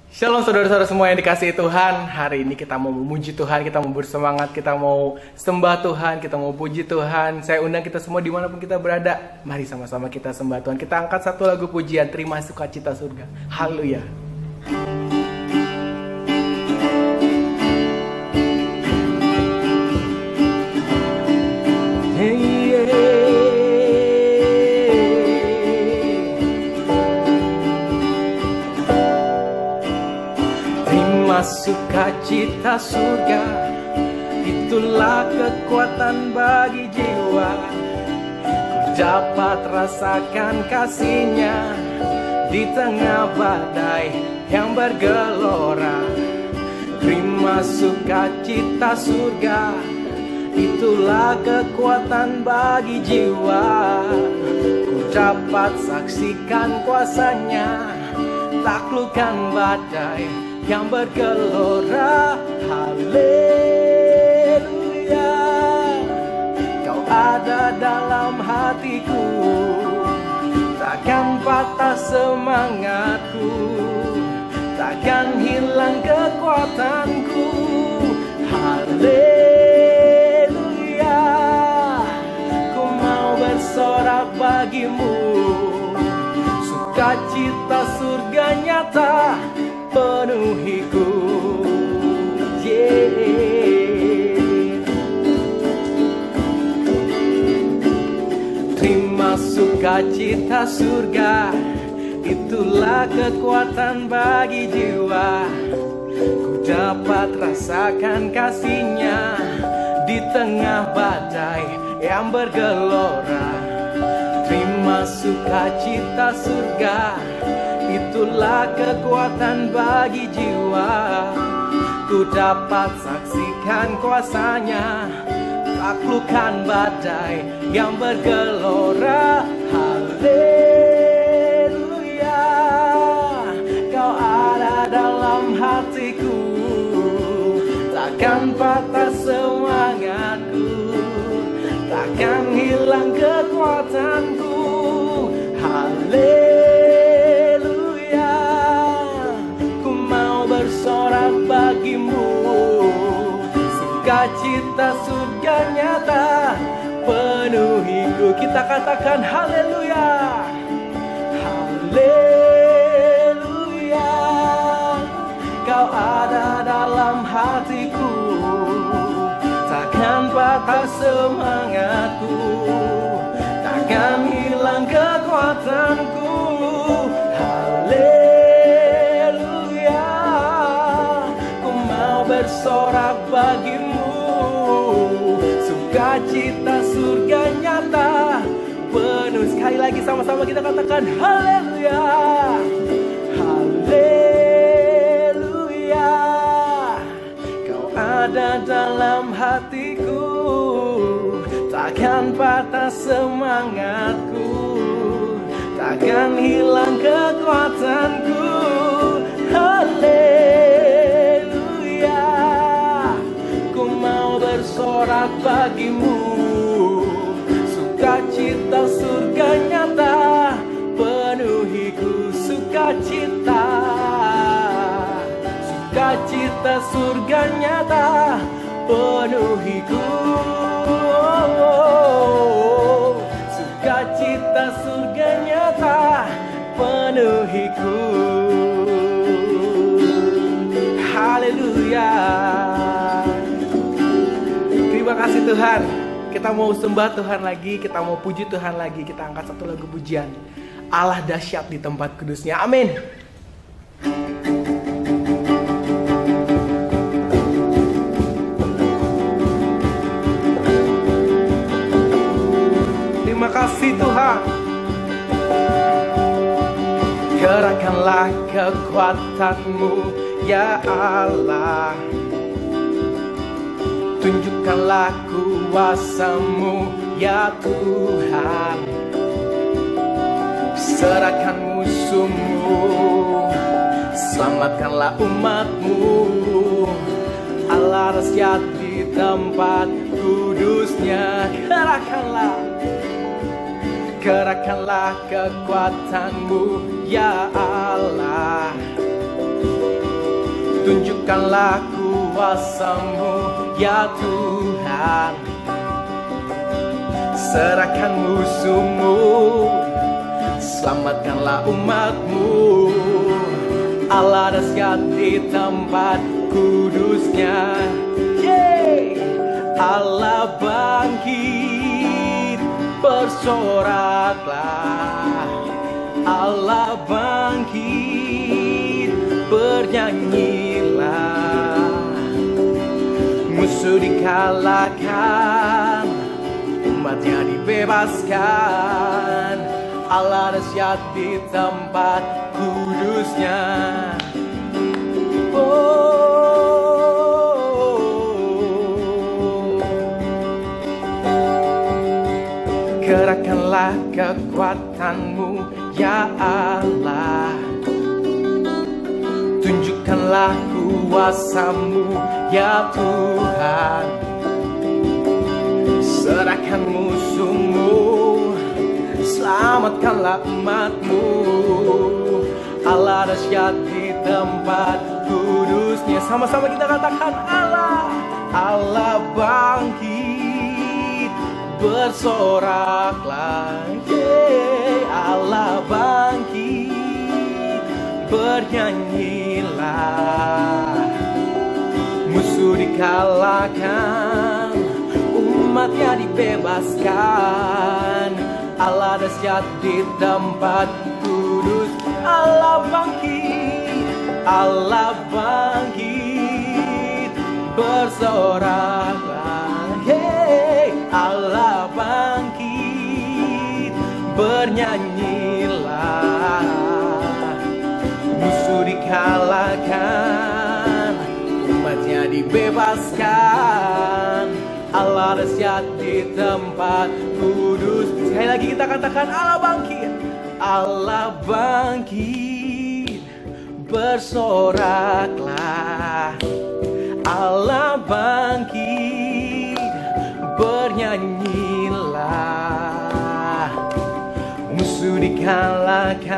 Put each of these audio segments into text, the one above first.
Shalom saudara-saudara semua yang dikasihi Tuhan. Hari ini kita mau memuji Tuhan, kita mau bersemangat, kita mau sembah Tuhan, kita mau puji Tuhan. Saya undang kita semua dimanapun kita berada. Mari sama-sama kita sembah Tuhan. Kita angkat satu lagu pujian, Terima Sukacita Surga. Haleluya. Sukacita surga, itulah kekuatan bagi jiwa. Ku dapat rasakan kasih-Nya di tengah badai yang bergelora. Terima sukacita surga, itulah kekuatan bagi jiwa. Ku dapat saksikan kuasa-Nya, taklukkan badai yang bergelora. Haleluya, Kau ada dalam hatiku, takkan patah semangatku, takkan hilang kekuatanku. Haleluya, ku mau bersorak bagimu, sukacita surga nyata penuhiku. Terima sukacita surga, itulah kekuatan bagi jiwa. Ku dapat rasakan kasih-Nya di tengah badai yang bergelora. Terima sukacita surga, itulah kekuatan bagi jiwa. Ku dapat saksikan kuasa-Nya, taklukkan badai yang bergelora. Haleluya, Kau ada dalam hatiku, takkan patah semangatku, takkan hilang kekuatanku. Haleluya, bersorak bagimu, sukacita surga nyata penuhiku. Kita katakan haleluya, haleluya, Kau ada dalam hatiku, takkan patah semangatku, takkan hilang kekuatanku. Bersorak bagimu, sukacita surga nyata penuh. Sekali lagi sama-sama kita katakan haleluya, haleluya, Kau ada dalam hatiku, takkan patah semangatku, takkan hilang kekuatanku. Haleluya, bersorak bagimu, sukacita surga nyata penuhiku. Sukacita, sukacita surga nyata penuhiku. Sukacita surga nyata penuhiku. Haleluya. Terima kasih Tuhan. Kita mau sembah Tuhan lagi, kita mau puji Tuhan lagi. Kita angkat satu lagu pujian, Allah dahsyat di tempat kudus-Nya. Amin. Terima kasih Tuhan. Gerakkanlah kekuatan-Mu ya Allah, tunjukkanlah kuasa-Mu ya Tuhan. Serahkan musuh-Mu, selamatkanlah umat-Mu. Allah dahsyat di tempat kudus-Nya. Gerakkanlah kekuatan-Mu ya Allah, Tunjukkanlah kuasa-Mu ya Tuhan. Serahkan musuh-Mu, selamatkanlah umat-Mu. Allah dahsyat di tempat kudusnya. Allah bangkit, bersoraklah. Allah bangkit, bernyanyilah. Musuh dikalahkan, umatnya dibebaskan. Allah dahsyat di tempat kudusnya. Kerahkanlah kekuatan-Mu ya Allah. Tunjukkanlah kuasa-Mu ya Tuhan. Serahkan musuh-Mu, selamatkanlah umat-Mu. Allah dahsyat di tempat kudusnya. Sama-sama kita katakan Allah. Allah bangkit, bersoraklah. Allah bangkit, bernyanyilah. Musuh dikalahkan, umatnya dibebaskan. Allah dahsyat di tempat kudus. Allah bangkit, Allah bangkit, bersoraklah. Allah bangkit, bernyanyilah. Musuh dikalahkan, umatnya dibebaskan. Allah dahsyat di tempat kudus. Sekali lagi kita katakan Allah bangkit, Allah bangkit, bersoraklah. Allah bangkit, bernyanyilah. Musuh dikalahkan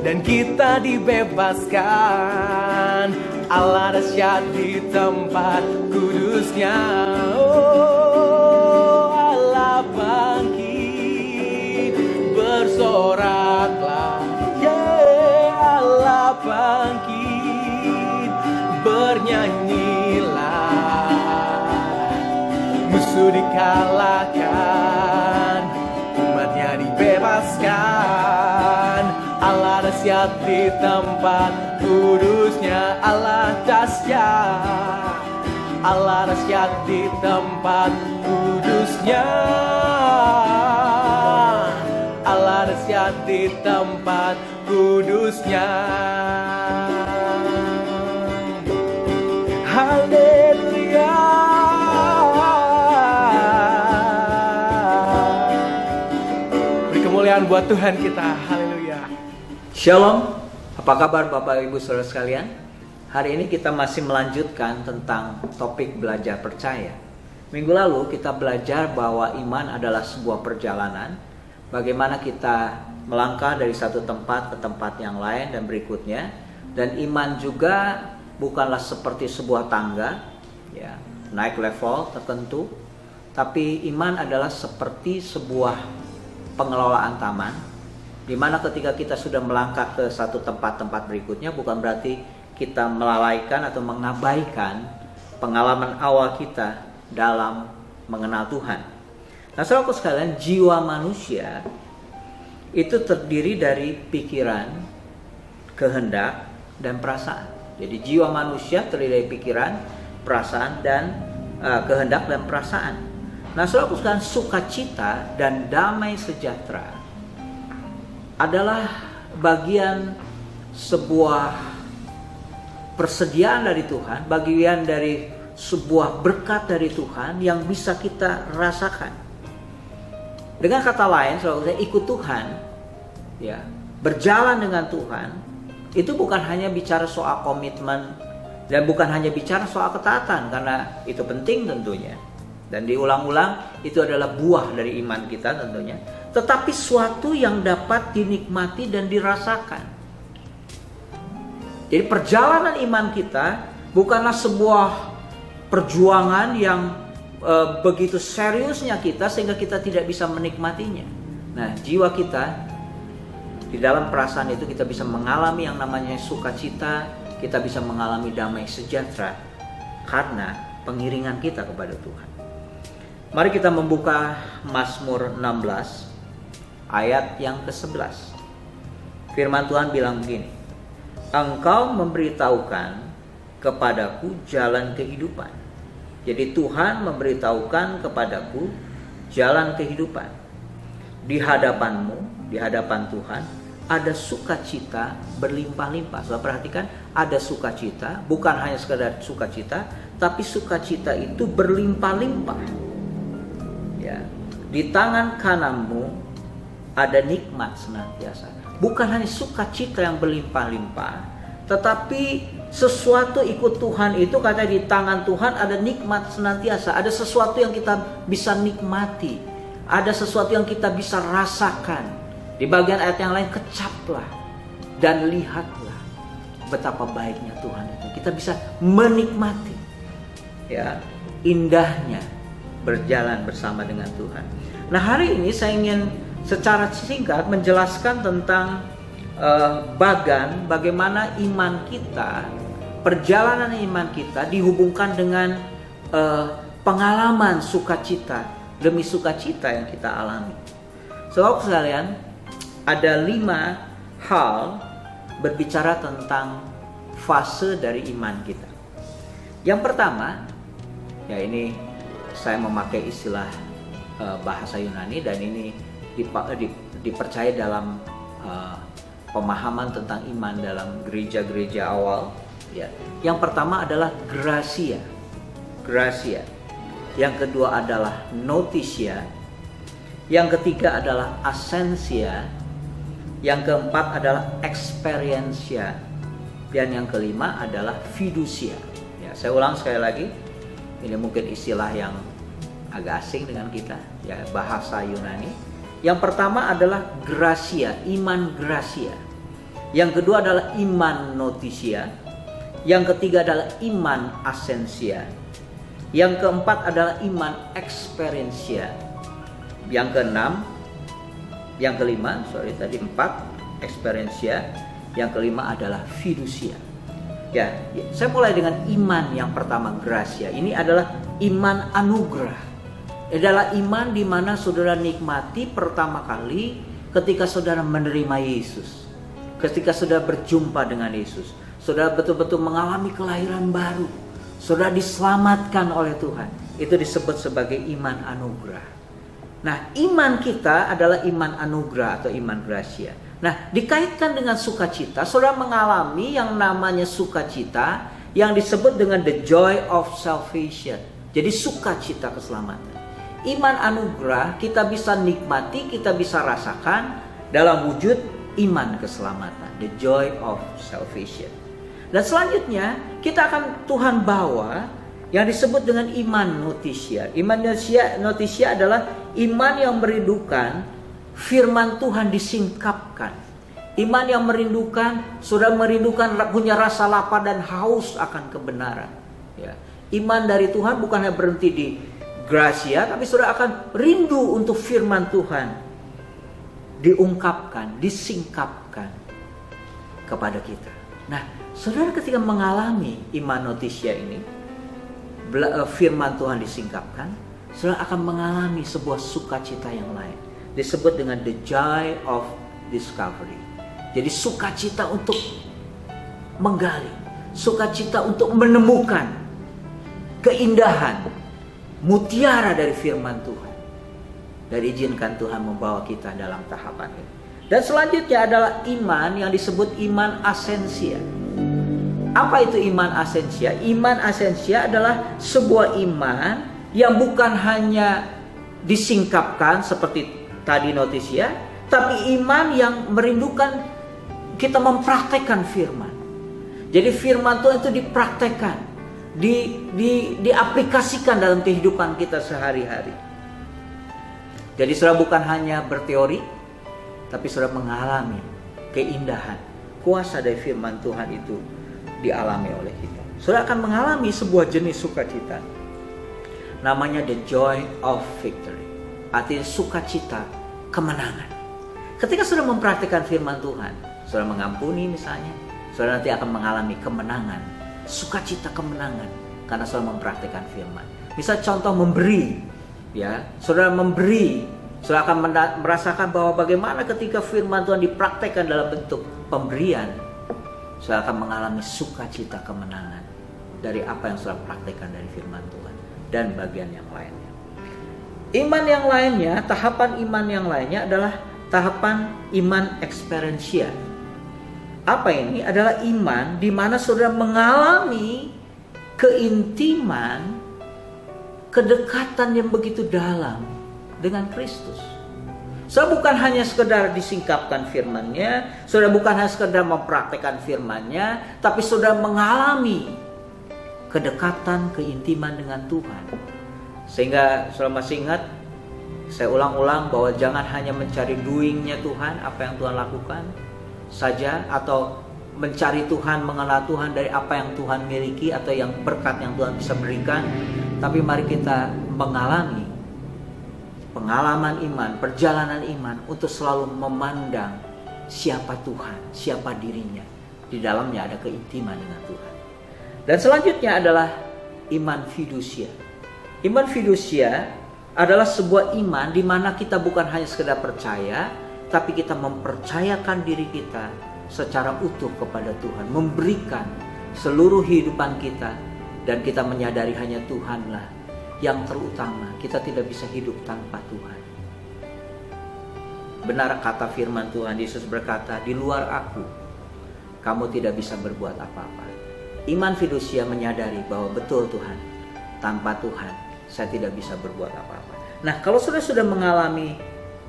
dan kita dibebaskan. Allah dahsyat di tempat kudusnya. Oh, Allah bangkit, bersoraklah. Allah bangkit, bernyanyilah. Musuh dikalahkan, umatnya dibebaskan. Allah dahsyat di tempat kudusnya. Allah dahsyat, Allah dahsyat di tempat kudusnya. Allah dahsyat di tempat kudusnya. Haleluya. Beri kemuliaan buat Tuhan kita. Haleluya. Shalom, apa kabar Bapak Ibu Saudara sekalian? Hari ini kita masih melanjutkan tentang topik belajar percaya. Minggu lalu kita belajar bahwa iman adalah sebuah perjalanan. Bagaimana kita melangkah dari satu tempat ke tempat yang lain dan berikutnya. Dan iman juga bukanlah seperti sebuah tangga, ya, naik level tertentu. Tapi iman adalah seperti sebuah pengelolaan taman, di mana ketika kita sudah melangkah ke satu tempat-tempat berikutnya, bukan berarti kita melalaikan atau mengabaikan pengalaman awal kita dalam mengenal Tuhan. Nah, saudaraku sekalian, jiwa manusia itu terdiri dari pikiran, kehendak, dan perasaan. Jadi jiwa manusia terdiri dari pikiran, perasaan, dan kehendak dan perasaan. Nah, saudaraku sekalian, sukacita dan damai sejahtera adalah bagian sebuah persediaan dari Tuhan, bagian dari sebuah berkat dari Tuhan yang bisa kita rasakan. Dengan kata lain, saudara, ikut Tuhan, ya, berjalan dengan Tuhan, itu bukan hanya bicara soal komitmen dan bukan hanya bicara soal ketaatan, karena itu penting tentunya. Dan diulang-ulang, itu adalah buah dari iman kita tentunya. Tetapi suatu yang dapat dinikmati dan dirasakan. Jadi perjalanan iman kita bukanlah sebuah perjuangan yang begitu seriusnya kita sehingga kita tidak bisa menikmatinya. Nah, jiwa kita di dalam perasaan itu kita bisa mengalami yang namanya sukacita, kita bisa mengalami damai sejahtera karena pengiringan kita kepada Tuhan. Mari kita membuka Mazmur 16 ayat yang ke-11. Firman Tuhan bilang begini, Engkau memberitahukan kepadaku jalan kehidupan. Jadi Tuhan memberitahukan kepadaku jalan kehidupan. Di hadapanmu, di hadapan Tuhan, ada sukacita berlimpah-limpah. Saudara perhatikan, ada sukacita, bukan hanya sekedar sukacita, tapi sukacita itu berlimpah-limpah. Ya, di tangan kananmu ada nikmat senantiasa. Bukan hanya sukacita yang berlimpah-limpah, tetapi sesuatu ikut Tuhan itu kata di tangan Tuhan ada nikmat senantiasa. Ada sesuatu yang kita bisa nikmati, ada sesuatu yang kita bisa rasakan. Di bagian ayat yang lain, kecaplah dan lihatlah betapa baiknya Tuhan itu. Kita bisa menikmati, ya, indahnya berjalan bersama dengan Tuhan. Nah, hari ini saya ingin secara singkat menjelaskan tentang bagaimana iman kita, perjalanan iman kita dihubungkan dengan pengalaman sukacita demi sukacita yang kita alami. Saudara sekalian, ada 5 hal berbicara tentang fase dari iman kita. Yang pertama, ya ini saya memakai istilah bahasa Yunani dan ini dipercaya dalam pemahaman tentang iman dalam gereja-gereja awal. Ya. Yang pertama adalah gratia. Yang kedua adalah notitia. Yang ketiga adalah assensia. Yang keempat adalah experientia. Dan yang kelima adalah fiducia. Ya, saya ulang sekali lagi. Ini mungkin istilah yang agak asing dengan kita, ya, bahasa Yunani. Yang pertama adalah gratia, iman gratia. Yang kedua adalah iman notitia. Yang ketiga adalah iman assensia. Yang keempat adalah iman experientia. Yang kelima, experientia. Yang kelima adalah fiducia. Ya, saya mulai dengan iman yang pertama, gratia. Ini adalah iman anugerah. Adalah iman di mana saudara nikmati pertama kali ketika saudara menerima Yesus. Ketika saudara berjumpa dengan Yesus, saudara betul-betul mengalami kelahiran baru. Saudara diselamatkan oleh Tuhan. Itu disebut sebagai iman anugerah. Nah, iman kita adalah iman anugerah atau iman gratia. Nah, dikaitkan dengan sukacita, saudara mengalami yang namanya sukacita yang disebut dengan the joy of salvation. Jadi sukacita keselamatan. Iman anugerah kita bisa nikmati, kita bisa rasakan dalam wujud iman keselamatan, the joy of salvation. Dan selanjutnya kita akan Tuhan bawa yang disebut dengan iman notitia. Iman notitia adalah iman yang merindukan firman Tuhan disingkapkan. Iman yang merindukan, sudah merindukan, punya rasa lapar dan haus akan kebenaran. Ya. Iman dari Tuhan bukan hanya berhenti di gratia, tapi saudara akan rindu untuk firman Tuhan diungkapkan, disingkapkan kepada kita. Nah, saudara ketika mengalami iman notitia ini, firman Tuhan disingkapkan, saudara akan mengalami sebuah sukacita yang lain. Disebut dengan the joy of discovery. Jadi sukacita untuk menggali, sukacita untuk menemukan keindahan, mutiara dari firman Tuhan. Dan izinkan Tuhan membawa kita dalam tahapan ini. Dan selanjutnya adalah iman yang disebut iman assensia. Apa itu iman assensia? Iman assensia adalah sebuah iman yang bukan hanya disingkapkan seperti tadi notitia, tapi iman yang merindukan kita mempraktekkan firman. Jadi firman Tuhan itu dipraktekkan, diaplikasikan dalam kehidupan kita sehari-hari. Jadi saudara bukan hanya berteori, tapi saudara mengalami keindahan, kuasa dari firman Tuhan itu dialami oleh kita. Saudara akan mengalami sebuah jenis sukacita. Namanya the joy of victory. Artinya sukacita kemenangan. Ketika saudara mempraktikkan firman Tuhan, saudara mengampuni misalnya, saudara nanti akan mengalami kemenangan, sukacita kemenangan karena saudara mempraktikkan firman. Misal contoh memberi, ya, saudara memberi, saudara akan merasakan bahwa bagaimana ketika firman Tuhan dipraktikkan dalam bentuk pemberian, saudara akan mengalami sukacita kemenangan dari apa yang saudara praktikkan dari firman Tuhan dan bagian yang lainnya. Iman yang lainnya, tahapan iman yang lainnya adalah tahapan iman eksperiensial. Apa ini? Adalah iman di mana saudara mengalami keintiman, kedekatan yang begitu dalam dengan Kristus. Saudara bukan hanya sekedar disingkapkan firman-Nya, saudara bukan hanya sekedar mempraktikkan firman-Nya, tapi saudara mengalami kedekatan, keintiman dengan Tuhan. Sehingga saudara masih ingat, saya ulang-ulang bahwa jangan hanya mencari doing-nya Tuhan, apa yang Tuhan lakukan saja, atau mencari Tuhan, mengenal Tuhan dari apa yang Tuhan miliki atau yang berkat yang Tuhan bisa berikan. Tapi mari kita mengalami pengalaman iman, perjalanan iman untuk selalu memandang siapa Tuhan, siapa dirinya. Di dalamnya ada keintiman dengan Tuhan. Dan selanjutnya adalah iman fidusia. Iman fidusia adalah sebuah iman di mana kita bukan hanya sekedar percaya, tapi kita mempercayakan diri kita secara utuh kepada Tuhan, memberikan seluruh kehidupan kita, dan kita menyadari hanya Tuhanlah yang terutama. Kita tidak bisa hidup tanpa Tuhan. Benar kata firman Tuhan, Yesus berkata, di luar aku, kamu tidak bisa berbuat apa-apa. Iman fidusia menyadari bahwa betul Tuhan, tanpa Tuhan saya tidak bisa berbuat apa-apa. Nah, kalau saudara sudah mengalami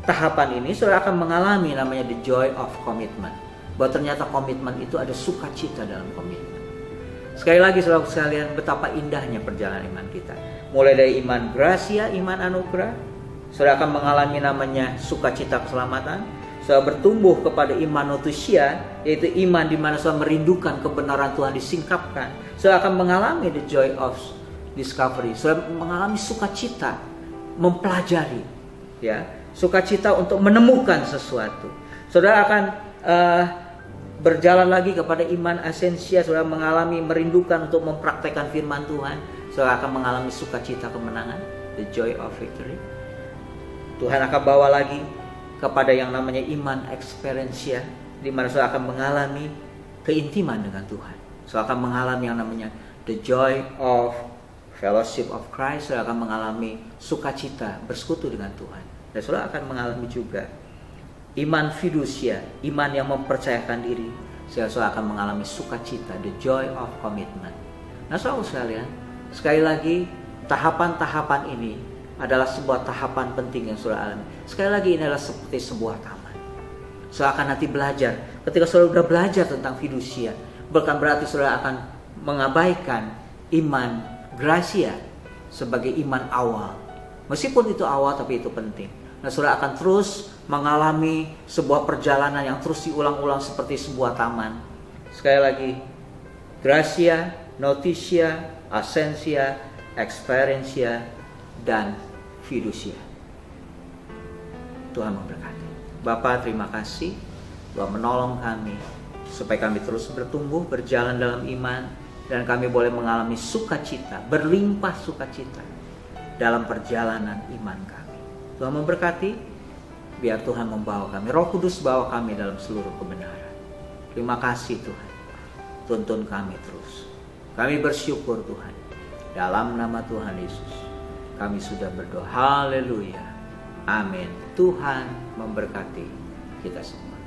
tahapan ini, saudara akan mengalami namanya the joy of commitment. Bahwa ternyata komitmen itu ada sukacita dalam komitmen. Sekali lagi saudara sekalian, betapa indahnya perjalanan iman kita. Mulai dari iman gracia, iman anugerah, saudara akan mengalami namanya sukacita keselamatan. Saudara bertumbuh kepada iman notusia, yaitu iman di mana saudara merindukan kebenaran Tuhan disingkapkan. Saudara akan mengalami the joy of discovery. Saudara mengalami sukacita mempelajari, ya, sukacita untuk menemukan sesuatu. Saudara akan berjalan lagi kepada iman esensia. Saudara mengalami merindukan untuk mempraktekkan firman Tuhan. Saudara akan mengalami sukacita kemenangan, the joy of victory. Tuhan akan bawa lagi kepada yang namanya iman experiensia, di mana saudara akan mengalami keintiman dengan Tuhan. Saudara akan mengalami yang namanya the joy of fellowship of Christ. Saudara akan mengalami sukacita bersekutu dengan Tuhan. Dan saudara akan mengalami juga iman fidusia, iman yang mempercayakan diri. Saudara akan mengalami sukacita, the joy of commitment. Nah, saudara sekalian, sekali lagi, tahapan-tahapan ini adalah sebuah tahapan penting yang saudara alami. Sekali lagi, ini adalah seperti sebuah taman. Saudara akan nanti belajar. Ketika saudara sudah belajar tentang fidusia, bukan berarti saudara akan mengabaikan iman gracia sebagai iman awal. Meskipun itu awal, tapi itu penting. Nah, saudara akan terus mengalami sebuah perjalanan yang terus diulang-ulang seperti sebuah taman. Sekali lagi, gracia, notitia, assensia, experientia, dan fidusia. Tuhan memberkati. Bapa, terima kasih Tuhan menolong kami supaya kami terus bertumbuh, berjalan dalam iman, dan kami boleh mengalami sukacita, berlimpah sukacita dalam perjalanan iman kami. Tuhan memberkati. Biar Tuhan membawa kami, Roh Kudus bawa kami dalam seluruh kebenaran. Terima kasih Tuhan. Tuntun kami terus. Kami bersyukur Tuhan. Dalam nama Tuhan Yesus kami sudah berdoa. Haleluya. Amin. Tuhan memberkati kita semua.